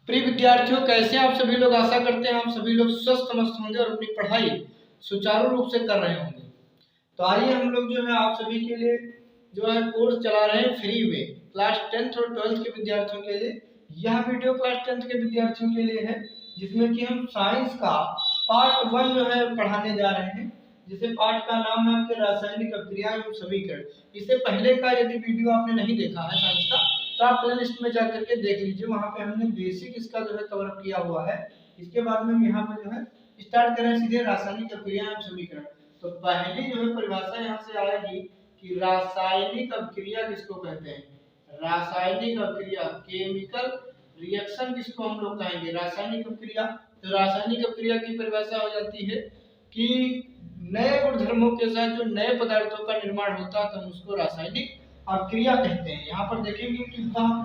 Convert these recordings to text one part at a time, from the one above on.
प्रिय विद्यार्थियों, कैसे आप सभी लोग? आशा करते हैं आप सभी लोग स्वस्थ मस्त होंगे और अपनी पढ़ाई सुचारू रूप से कर रहे होंगे। तो आइए हम लोग जो है आप सभी के लिए जो है कोर्स चला रहे हैं फ्री में क्लास 10th और 12th के विद्यार्थियों के लिए। यह वीडियो क्लास 10th के विद्यार्थियों के लिए है, जिसमें कि हम साइंस का पार्ट 1 जो है पढ़ाने जा रहे हैं, जिसे पार्ट का नाम है आपके रासायनिक अभिक्रिया एवं समीकरण। इससे पहले का यदि वीडियो आपने नहीं देखा है साइंस का, तो आप प्ले लिस्ट में जाकर के देख लीजिए, वहां पे हमने बेसिक इसका जो है कवर अप किया हुआ है। इसके बाद में हम यहाँ पे जो है स्टार्ट करें सीधे रासायनिक अभिक्रिया एवं समीकरण। तो पहली जो है परिभाषा यहाँ से आएगी कि रासायनिक अभिक्रिया किसको कहते हैं। रासायनिक अभिक्रिया, केमिकल रिएक्शन किसको हम लोग कहेंगे, रासायनिक अभिक्रिया। तो रासायनिक अभिक्रिया की परिभाषा हो जाती है कि नए गुणधर्मों के साथ जो नए पदार्थों का निर्माण होता है तो हम उसको रासायनिक अभिक्रिया कहते हैं। यहाँ पर देखेंगे कि वह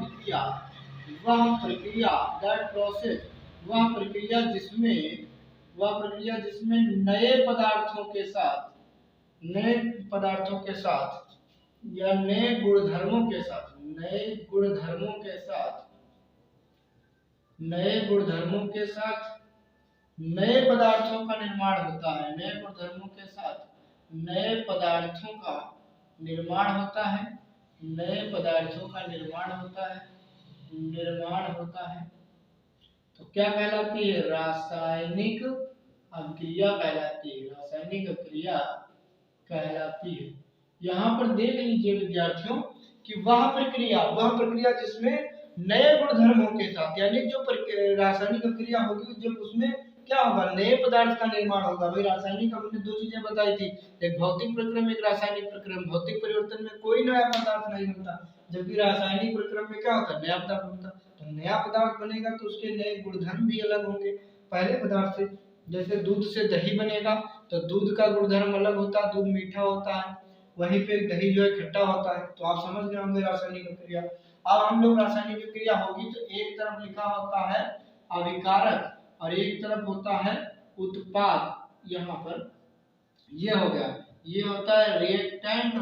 प्रक्रिया दैट प्रोसेस, वह प्रक्रिया जिसमें नए पदार्थों के साथ या नए गुणधर्मों के साथ नए पदार्थों का निर्माण होता है। नए गुणधर्मों के साथ नए पदार्थों का निर्माण होता है। तो क्या कहलाती है? रासायनिक अभिक्रिया कहलाती है। यहाँ पर देख लीजिए विद्यार्थियों कि वह प्रक्रिया जिसमें नए गुणधर्मों के साथ, यानी जो रासायनिक अभिक्रिया होगी जब उसमें क्या होगा, नए पदार्थ का निर्माण होगा। भाई रासायनिक हमने दो चीजें बताई थी, एक भौतिक प्रक्रम, एक रासायनिक प्रक्रम। भौतिक परिवर्तन में कोई नया पदार्थ नहीं बनता, जबकि रासायनिक प्रक्रम में क्या होता है, नया पदार्थ बनता। तो नया पदार्थ बनेगा तो उसके नए गुणधर्म भी अलग होंगे पहले पदार्थ से। जैसे दूध से दही बनेगा तो दूध का गुणधर्म अलग होता है, दूध मीठा होता है, वहीं पे दही जो है खट्टा होता है। तो आप समझ गए होंगे रासायनिक अभिक्रिया। अब हम लोग रासायनिक अभिक्रिया होगी तो एक तरफ लिखा होता है अभिकारक और एक तरफ होता है उत्पाद। यहाँ पर ये हो गया, ये होता है रिएक्टेंट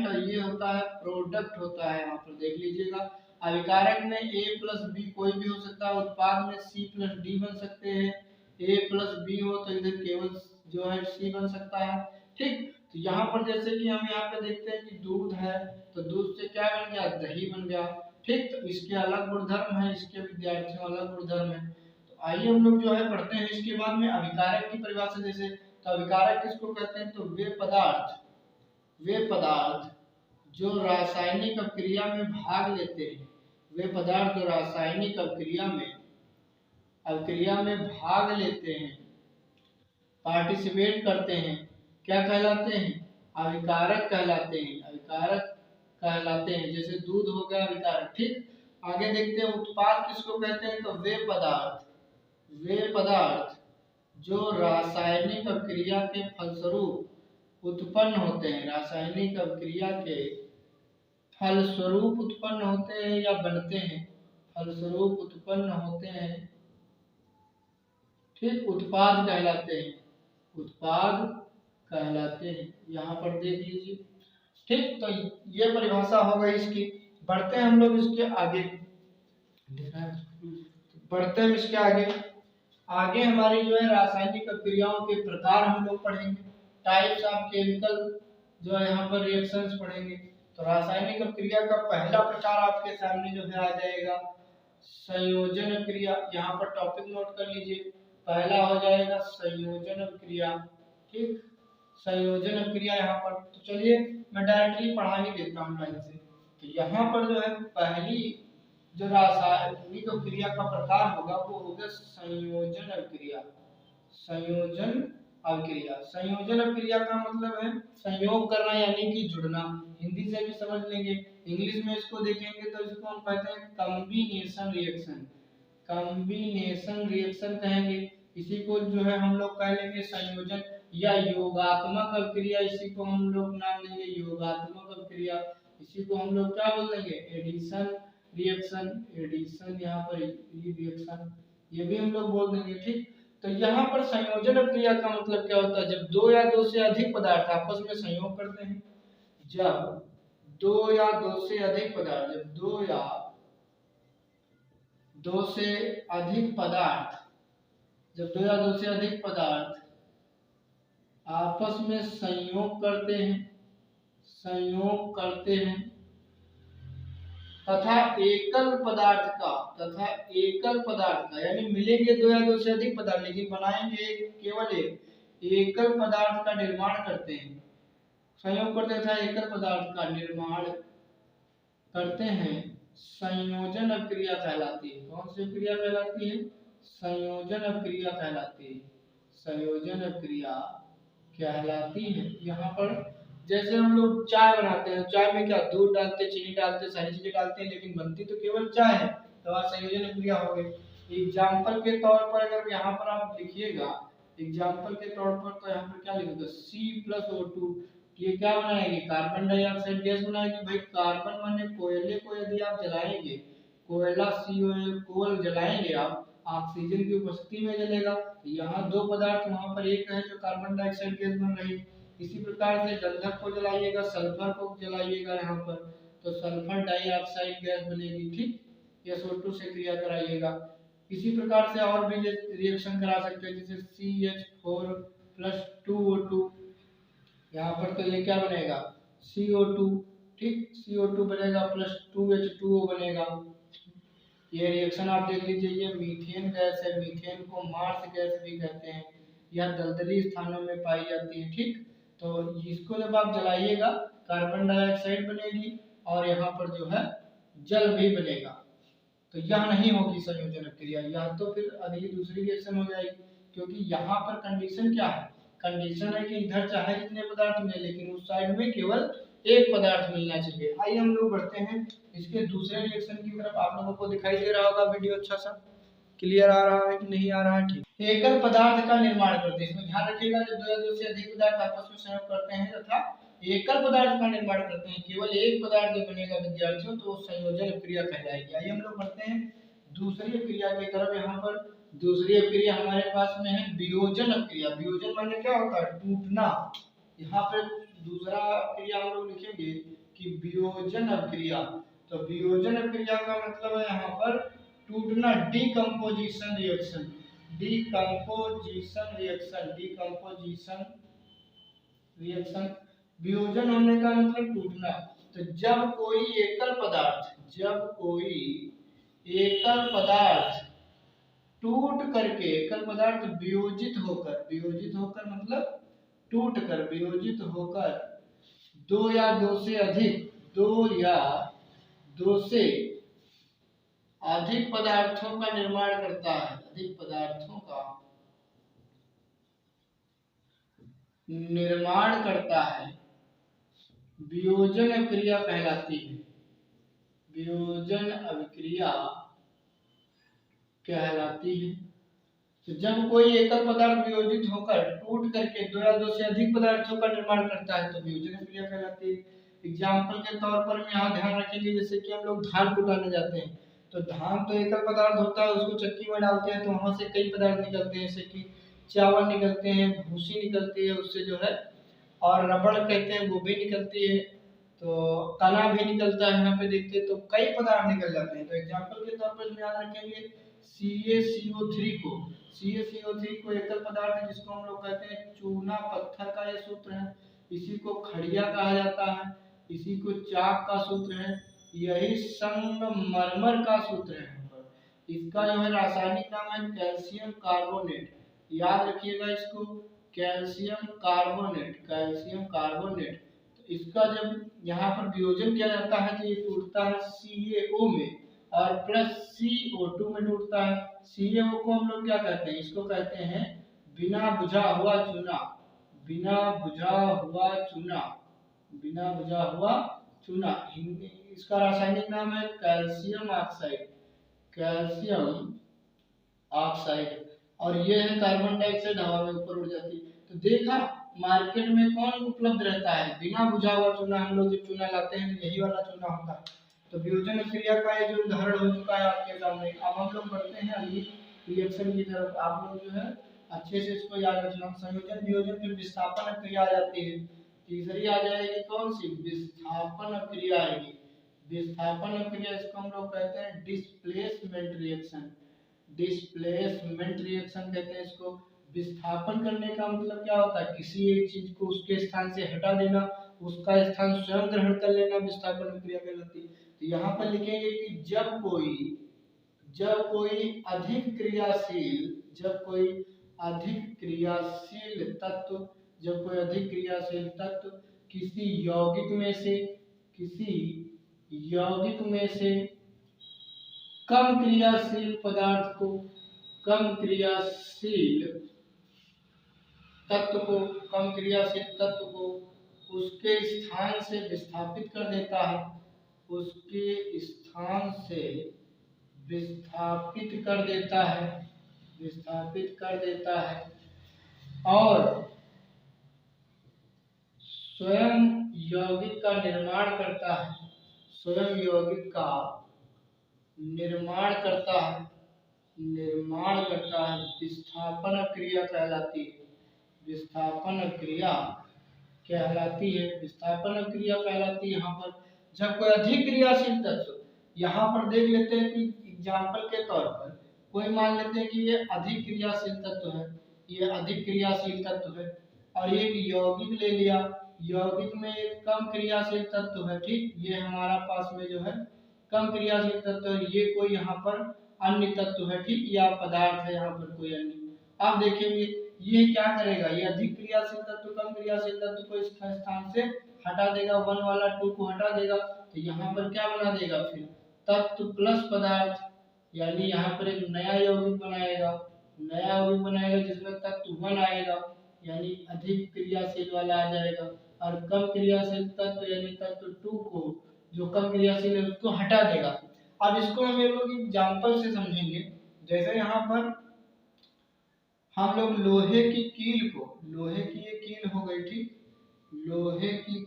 और ये होता है प्रोडक्ट होता है। यहाँ पर देख लीजिएगा, अभिकारक में A प्लस बी कोई भी हो सकता है, उत्पाद में C प्लस डी बन सकते हैं। A प्लस बी हो तो इधर केवल जो है C बन सकता है। ठीक, तो यहाँ पर जैसे कि हम यहाँ पे देखते हैं कि दूध है तो दूध से क्या बन गया, दही बन गया। ठीक, तो इसके अलग गुणधर्म है, इसके विद्यार्थियों अलग गुणधर्म है। तो आइए हम लोग जो है पढ़ते हैं इसके बाद में अभिकारक की परिभाषा। जैसे तो अभिकारक किसको कहते हैं, तो वे पदार्थ जो रासायनिक अभिक्रिया में भाग लेते हैं, भाग लेते हैं, पार्टिसिपेट करते हैं, क्या कहलाते हैं, अभिकारक कहलाते हैं। जैसे दूध हो गया अभिकारक। ठीक, आगे देखते हैं उत्पाद किसको कहते हैं, तो वे पदार्थ जो रासायनिक अभिक्रिया के फलस्वरूप उत्पन्न होते हैं, या बनते हैं, उत्पन्न होते हैं। ठीक, उत्पाद कहलाते हैं। यहाँ पर देख लीजिए। ठीक, तो ये परिभाषा हो गई इसकी। बढ़ते हैं हम लोग इसके आगे। आगे हमारी जो है रासायनिक अभिक्रियाओं के प्रकार हम लोग पढ़ेंगे। टाइप्स ऑफ केमिकल जो है यहाँ पर रिएक्शंस पढ़ेंगे। तो रासायनिक अभिक्रिया का पहला प्रकार आपके सामने जो है आ जाएगा संयोजन अभिक्रिया। यहाँ पर टॉपिक नोट कर लीजिए, पहला हो जाएगा संयोजन अभिक्रिया। ठीक, संयोजन अभिक्रिया यहाँ पर। तो चलिए मैं डायरेक्टली पढ़ा ही देता हूँ लाइन से। तो यहाँ पर जो है पहली जो रासायनिक अभिक्रिया का प्रकार होगा वो होगा संयोजन अभिक्रिया। संयोजन अभिक्रिया का मतलब है संयोग करना, यानी कि जुड़ना। हिंदी से भी समझ लेंगे, इंग्लिश में इसको देखेंगे तो इसको हम कहते हैं कॉम्बिनेशन रिएक्शन कहेंगे। इसी को जो है हम लोग कह लेंगे संयोजन या योगात्मक अभिक्रिया। इसी को हम लोग नाम देंगे योगात्मक अभिक्रिया। इसी को हम लोग क्या बोल देंगे, एडिशन रिएक्शन, यहाँ पर रिएक्शन ये भी हम लोग बोल देंगे। ठीक, तो यहाँ पर संयोजन अभिक्रिया का मतलब क्या होता है, जब दो या दो से अधिक पदार्थ आपस में संयोग करते हैं। जब दो या दो से अधिक पदार्थ दो से अधिक पदार्थ, जब दो या दो से अधिक पदार्थ आपस में संयोग करते हैं तथा एकल पदार्थ का यानी मिलेंगे दो या दो से अधिक पदार्थ लेकिन बनाएंगे केवल एक एकल पदार्थ का निर्माण करते हैं, संयोग करते तथा एकल पदार्थ का निर्माण करते हैं, संयोजन अभिक्रिया कहलाती है। कौन सी क्रिया कहलाती है? संयोजन अभिक्रिया कहलाती है। संयोजन अभिक्रिया कहलाती है। यहाँ पर जैसे हम लोग चाय बनाते हैं, चाय में क्या दूध डालते हैं, चीनी डालते हैं, सारी चीजें डालते हैं, लेकिन बनती तो केवल चाय है, तो वहाँ संयोजन अभिक्रिया हो गई। एग्जाम्पल के तौर पर अगर यहाँ पर आप लिखिएगा, एग्जाम्पल के तौर पर, तो यहाँ पर क्या लिखोगे C+O2, ये क्या बनाएगी? कार्बन डाइऑक्साइड गैस बनाएगी। भाई कार्बन माने कोयले को यदि आप जलाएंगे, कोयला कोल जलाएंगे आप, ऑक्सीजन की उपस्थिति में जलेगा, तो यहाँ दो पदार्थ वहां पर एक है जो कार्बन डाइऑक्साइड गैस बन रही है। इसी प्रकार से गंधक को जलाइएगा, सल्फर को जलाइएगा यहाँ पर, तो सल्फर डाइऑक्साइड गैस बनेगी। ठीक, SO2 से क्रिया कराइएगा। इसी प्रकार से और भी रिएक्शन करा सकते हैं, जैसे CH4+2O2, यहाँ पर तो ये क्या बनेगा? CO2। ठीक, CO2 बनेगा प्लस 2H2O बनेगा। ये रिएक्शन आप देख लीजिए, ये मीथेन गैस है, मीथेन को मार्स गैस भी कहते हैं, यह दलदली स्थानों में पाई जाती है। ठीक, तो इसको जब आप जलाइएगा कार्बन डाइऑक्साइड बनेगी और यहाँ पर जो है जल भी बनेगा, तो यह नहीं होगी संयोजन अभिक्रिया, यह तो फिर अगली दूसरी रिएक्शन हो जाएगी। क्योंकि यहाँ पर कंडीशन क्या है? कंडीशन है कि इधर चाहे जितने पदार्थ मिले लेकिन उस साइड में केवल एक पदार्थ मिलना चाहिए। आइए हम लोग बढ़ते हैं इसके दूसरे रिएक्शन की तरफ। आप लोगों को दिखाई दे रहा होगा वीडियो अच्छा सा क्लियर आ रहा है कि नहीं आ रहा है? ठीक, एकल पदार्थ का निर्माण करते हैं, इसमें ध्यान रखिएगा, जब दो या दो से अधिक पदार्थ आपस में संयोग करते हैं तथा एकल पदार्थ का निर्माण करते हैं, केवल एक पदार्थ जब बनेगा विद्यार्थियों, तो संयोजन क्रिया कहलाएगी। आइए हम लोग बढ़ते हैं दूसरी क्रिया की तरफ। यहाँ पर दूसरी क्रिया हमारे पास में है वियोजन क्रिया। वियोजन माने क्या होता है? टूटना। यहाँ पर दूसरा क्रिया हम लोग लिखेंगे कि वियोजन क्रिया। तो वियोजन क्रिया का मतलब है यहाँ पर टूटना, डिकम्पोजिशन रिएक्शन, डिकम्पोजिशन रिएक्शन। वियोजन होने का मतलब टूटना। तो जब कोई एकल पदार्थ टूट करके, एकल पदार्थ वियोजित होकर मतलब टूट कर, वियोजित होकर दो या दो से अधिक पदार्थों का निर्माण करता है, अधिक पदार्थों का निर्माण करता है, वियोजन अभिक्रिया कहलाती है। वियोजन अभिक्रिया कहलाती है। तो जब कोई एकल पदार्थ वियोजित होकर टूट करके दो या दो से अधिक पदार्थों का निर्माण करता है तो वियोजन अभिक्रिया कहलाती है। एग्जाम्पल के तौर पर यहाँ ध्यान रखेंगे, जैसे कि हम लोग धान कुटाने जाते हैं, तो धान तो एकल पदार्थ होता है, उसको चक्की में डालते हैं तो वहां से कई पदार्थ निकलते हैं, जैसे कि चावल निकलते हैं, भूसी निकलती है उससे जो है, और रबड़ कहते हैं वो भी निकलती है, तो तना भी निकलता है, यहाँ पे देखते हैं तो कई पदार्थ निकल जाते हैं। तो एग्जाम्पल के तौर पर याद रखेंगे CaCO3 को एकल पदार्थ है जिसको हम लोग कहते हैं चूना पत्थर का ये सूत्र है, इसी को खड़िया कहा जाता है, इसी को चाक का सूत्र है, यही संगमरमर का सूत्र है। इसका जो है रासायनिक नाम है कैल्शियम कार्बोनेट, याद रखिएगा इसको, कैल्शियम कार्बोनेट। तो इसका जब यहाँ पर वियोजन किया जाता है तो ये टूटता है CaO में और प्लस CO2 में टूटता है। CaO को हम लोग क्या कहते हैं? इसको कहते हैं बिना बुझा हुआ चूना। इसका रासायनिक नाम है कैल्शियम ऑक्साइड, और ये है कार्बन डाइऑक्साइड हवा में ऊपर उड़ जाती है। तो देखा मार्केट में कौन उपलब्ध रहता है? बिना बुझा हुआ चूना। हम लोग जब चूना लाते हैं तो यही वाला चूना होता है। तो वियोजन क्रिया का ये जो उदाहरण हो चुका है आपके सामने। अब हम लोग बढ़ते हैं अगली रिएक्शन की तरफ। आप लोग जो है अच्छे से इसको याद रखना। संयोजन, वियोजन, फिर विस्थापन क्रिया आ जाती है। तीसरी आ जाएगी कौन सी? विस्थापन क्रिया आएगी। विस्थापन क्रिया, इसको हम लोग कहते हैं डिस्प्लेसमेंट रिएक्शन। डिस्प्लेसमेंट रिएक्शन कहते हैं इसको। विस्थापन करने का मतलब क्या होता है, किसी एक चीज को उसके स्थान से हटा देना, उसका स्थान स्वयं ग्रहण कर लेना, विस्थापन क्रिया कहलाती है। तो यहाँ पर लिखेंगे कि जब कोई अधिक क्रियाशील जब कोई अधिक क्रियाशील तत्व जब कोई अधिक क्रियाशील तत्व किसी यौगिक में से कम क्रियाशील पदार्थ को कम क्रियाशील तत्व को कम क्रियाशील तत्व को उसके स्थान से विस्थापित कर देता है, उसके स्थान से विस्थापित कर देता है विस्थापित कर देता है और स्वयं यौगिक का निर्माण करता है, स्वयं यौगिक का निर्माण करता है विस्थापन क्रिया कहलाती है। विस्थापन क्रिया कहलाती है विस्थापन क्रिया कहलाती है। यहाँ पर जब कोई अधिक क्रियाशील तत्व, यहाँ पर देख लेते हैं कि एग्जाम्पल के तौर पर कोई मान लेते हैं कि ये अधिक क्रियाशील तत्व है, ये अधिक क्रियाशील तत्व है, और ये यौगिक ले लिया, यौगिक में एक कम क्रियाशील तत्व है, ठीक, ये हमारा पास में जो है कम क्रियाशील तत्व है, ये कोई यहाँ पर अन्य तत्व है, ठीक, या पदार्थ है यहाँ पर कोई अन्य। आप देखेंगे ये क्या करेगा, ये अधिक क्रियाशील तत्व कम क्रियाशील तत्व को इस स्थान से हटा देगा, 1 वाला 2 को हटा देगा, तो यहाँ पर क्या बना देगा, फिर तत्व प्लस पदार्थ, यानी यहाँ पर एक नया यौगिक बनाएगा जिसमें तत्व 1 आएगा, यानी अधिक क्रियाशील वाला आ जाएगा, और कम क्रियाशील तत्व यानी तत्व 2 को, जो कम क्रियाशील है उसको हटा देगा। अब इसको हम लोग एग्जाम्पल से समझेंगे। जैसे यहाँ पर हम लोग लोहे की कील हो गई, ठीक, लोहे की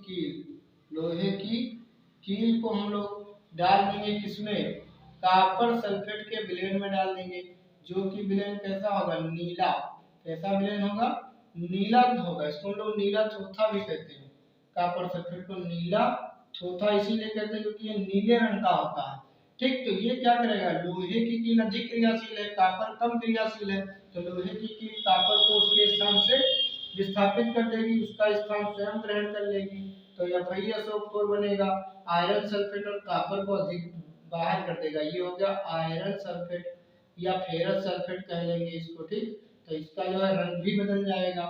कील को हम लोग डाल देंगे किसमें, कॉपर सल्फेट के ब्लेंड में डाल देंगे, जो कि ब्लेंड कैसा होगा, नीला, कैसा ब्लेंड होगा, नीला होगा, इसको हम लोग नीला थोथा भी कहते हैं। कॉपर सल्फेट को नीला थोथा इसीलिए कहते हैं क्योंकि ये नीले रंग का होता है, ठीक। तो ये क्या करेगा, लोहे की कील अधिक क्रियाशील है, कॉपर कम क्रियाशील है, तो लोहे की कील कॉपर को उसके स्थान से विस्थापित कर देगी, उसका स्थान स्वयं ग्रहण कर लेगी, तो FeSO4 बनेगा। आयरन सल्फेट और कॉपर को अधिक बाहर कर देगा, ये हो गया आयरन सल्फेट या फेरस सल्फेट कह लेंगे इसको, ठीक। तो इसका जो है रंग भी बदल जाएगा।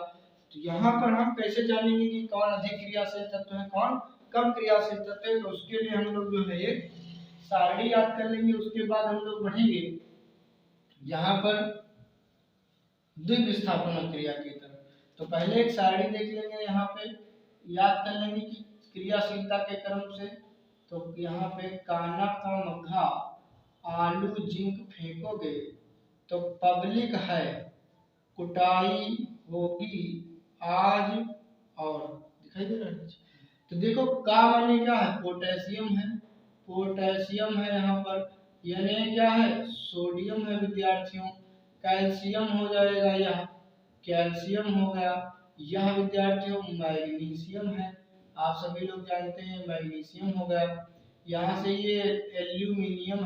तो यहाँ पर हम कैसे जानेंगे कि कौन अधिक क्रियाशील तत्व है, कौन कम क्रियाशील तत्व है, तो उसके लिए हम लोग जो है ये सारणी याद कर लेंगे। उसके बाद हम लोग बढ़ेंगे यहाँ पर द्विविस्थापन क्रिया की तरफ। तो पहले एक सारणी देख लेंगे, यहाँ पे याद कर लेंगे कि क्रियाशीलता के क्रम से। तो यहाँ पे काना का मघा आलू जिंक फेंकोगे तो पब्लिक है, कुटाई होगी आज, और दिखाई दे रहा है। तो देखो का माने क्या है, पोटेशियम है यहाँ पर, यानी क्या है, सोडियम है विद्यार्थियों, कैल्शियम हो जाएगा, यह कैल्शियम हो गया, यह विद्यार्थियों मैग्नीशियम है, आप सभी लोग जानते हैं मैग्नीशियम हो गया, यहाँ से ये एल्यूमिनियम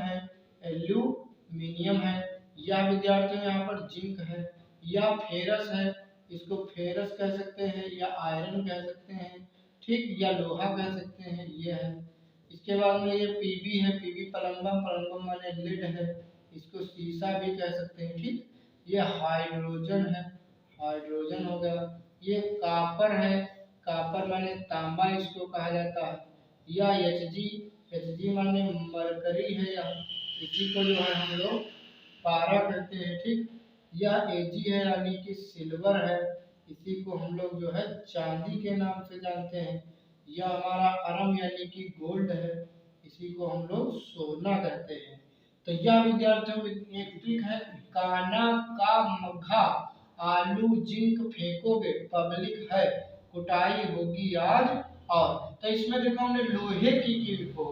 है, यह विद्यार्थियों यहाँ पर जिंक है, या फेरस है, इसको फेरस कह सकते हैं या आयरन कह सकते हैं, ठीक, या लोहा कह सकते हैं, ये है। इसके बाद में ये पीबी है, पीबी प्लम्बम माने लेड है, इसको सीसा भी कह सकते हैं, ठीक। ये हाइड्रोजन हो गया। ये कॉपर है, कॉपर माने तांबा इसको कहा जाता है, या एच जी माने मरकरी है, या इसी को जो है हम लोग पारा कहते हैं, ठीक। यह एजी है यानी कि सिल्वर है, इसी को हम लोग जो है चांदी के नाम से जानते हैं। यह हमारा अरम यानी कि गोल्ड है, इसी को हम लोग सोना कहते हैं। तो यह विद्यार्थियों एक ट्रिक है, काना का मघा आलू जिंक फेंकोगे पब्लिक है, कुटाई होगी आज, और तो इसमें देखो हमने लोहे की कील को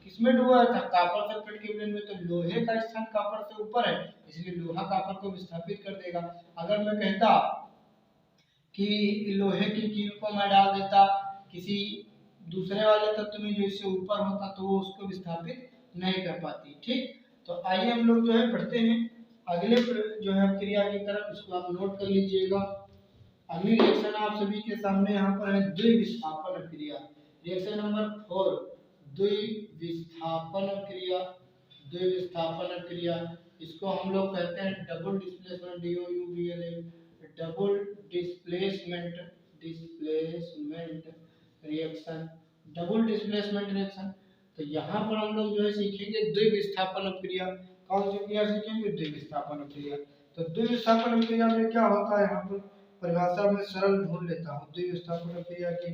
किसमें डुबाया था, कॉपर सल्फेट के ब्लेंड में, तो लोहे का स्थान कॉपर से ऊपर है, इसलिए लोहा कॉपर को विस्थापित कर देगा। अगर मैं कहता कि लोहे की कील को मैं डाल देता किसी दूसरे वाले तत्व में जो इससे ऊपर होता तो वो उसको विस्थापित नहीं कर पाती। ठीक, तो आइए हम लोग जो है बढ़ते हैं अगले जो है क्रिया की तरफ, इसको आप नोट कर लीजिएगा। अगली रिएक्शन आप सभी के सामने यहाँ पर है द्विविस्थापन क्रिया। रिएक्शन नंबर 4, द्विविस्थापन क्रिया। द्विविस्थापन क्रिया, इसको हम लोग कहते हैं double displacement, DOUBLE, double displacement displacement reaction, double displacement reaction. तो यहाँ पर हम लोग जो है सीखेंगे द्विविस्थापन क्रिया। कौन सी क्रिया सीखेंगे? द्विविस्थापन क्रिया। तो द्विविस्थापन क्रिया में क्या होता है, यहाँ पर परिभाषा में सरल ढूंढ लेता हूँ। द्विविस्थापन क्रिया की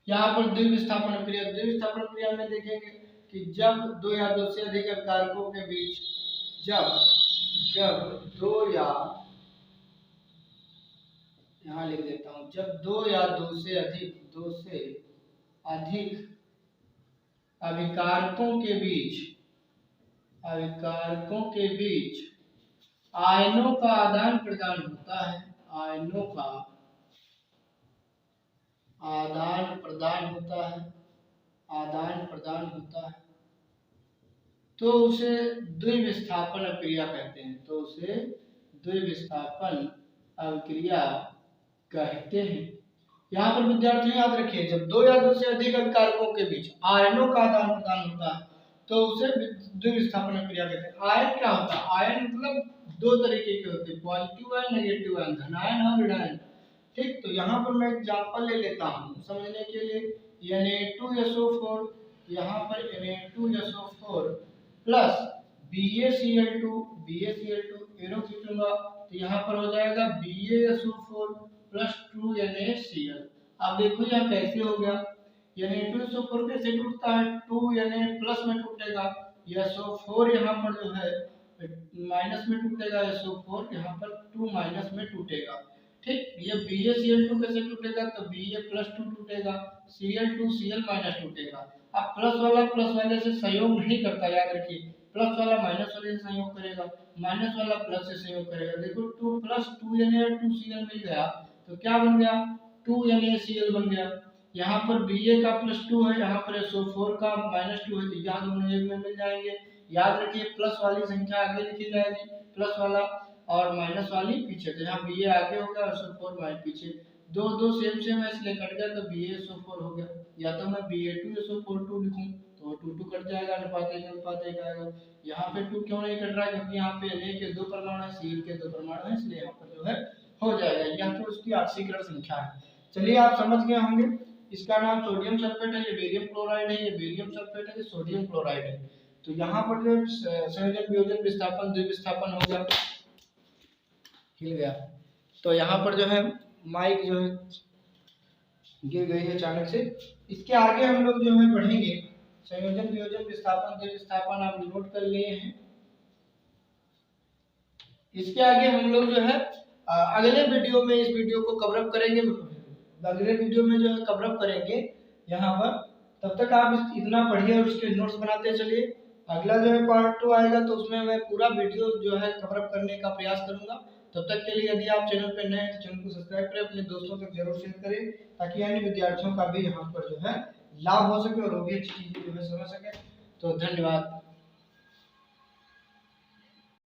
यहाँ पर द्विविस्थापन क्रिया में देखेंगे कि जब दो या दो से अधिक कारकों के बीच, जब दो या, यहाँ लिख देता हूँ, जब दो या दो से अधिक अभिकारकों के बीच आयनों का आदान प्रदान होता है, आयनों का आदान प्रदान होता है, तो उसे द्विविस्थापन क्रिया कहते हैं। तो उसे द्विविस्थापन अभिक्रिया कहते हैं। यहाँ पर विद्यार्थियों याद रखिए, जब दो या दो से अधिक अभिकारकों के बीच आयनों का आदान प्रदान होता है तो उसे द्विविस्थापन क्रिया कहते हैं। आयन क्या होता है? आयन मतलब दो तरीके के होते हैं, पॉजिटिव आयन, नेगेटिव आयन, धनायन और ऋण आयन। ठीक, तो यहाँ पर मैं एग्जांपल ले लेता हूँ समझने के लिए। Na2SO4, यहाँ पर Na2SO4 प्लस BaCl2 एरो खींचूंगा तो यहाँ पर हो जाएगा BaSO4 प्लस 2NaCl। अब देखो यहाँ कैसे हो गया, Na2SO4 कैसे टूटता है? 2Na प्लस में टूटेगा, SO4 यहाँ पर जो है माइनस में टूटेगा, SO4 यहाँ पर 2 माइनस में टूटेगा। ठीक, ये BaCl2 कैसे टूटेगा? तो Ba प्लस 2 टूटेगा, Cl2 Cl माइनस टूटेगा। अब प्लस वाले से संयोग नहीं करता, याद रखिए, प्लस वाला माइनस वाले से संयोग करेगा, माइनस वाला प्लस से संयोग करेगा। देखो 2 प्लस 2Na 2Cl मिल गया तो क्या बन गया? 2NaCl बन गया। यहाँ पर Ba का प्लस 2 है, यहाँ पर SO4 का माइनस 2 है, तो यहाँ दोनों एक में मिल जाएंगे। याद रखिए प्लस वाली संख्या आगे लिखी जाएगी, प्लस वाला और माइनस वाली पीछे। तो यहाँ Ba आगे हो गया और SO4 माइनस पीछे, दो सेम इसलिए कट गया तो BaSO4 हो गया। या तो मैं Ba2SO4 2 लिखूं तो 2 कट जाएगा, अनुपात एक आएगा। यहाँ पे 2 क्यों नहीं कट रहा है? क्योंकि यहाँ पे Na के 2 परमाणु है, Cl के 2 परमाणु है, इसलिए यहाँ पर जो है हो जाएगा। यह तो उसकी ऑक्सीकरण संख्या है। चलिए आप समझ गए होंगे, इसका नाम सोडियम सल्फेट है, ये बेरियम क्लोराइड है, ये बेरियम सल्फेट है, ये सोडियम क्लोराइड है। तो यहाँ पर जो संयोजन, वियोजन, विस्थापन, द्विविस्थापन होगा। हिल गया तो यहाँ पर जो है माइक जो है गिर गई है अचानक से। इसके आगे हम लोग जो है बढ़ेंगे, संयोजन, वियोजन, विस्थापन, द्विविस्थापन आप नोट कर लिए हैं। इसके आगे हम लोग जो है अगले वीडियो में इस वीडियो को कवर अप करेंगे, अगले वीडियो में जो है कवर अप करेंगे यहाँ पर। तब तक आप इतना पढ़िए और उसके नोट्स बनाते चलिए। अगला जो है पार्ट 2 आएगा तो उसमें मैं पूरा वीडियो जो है कवर अप करने का प्रयास करूंगा। तब तक के लिए यदि आप चैनल पर नए हैं तो चैनल को सब्सक्राइब करें, अपने दोस्तों तक जरूर शेयर करें, ताकि अन्य विद्यार्थियों का भी यहाँ पर जो है लाभ हो सके और वो भी अच्छी चीजें जो है समझ सके। तो धन्यवाद।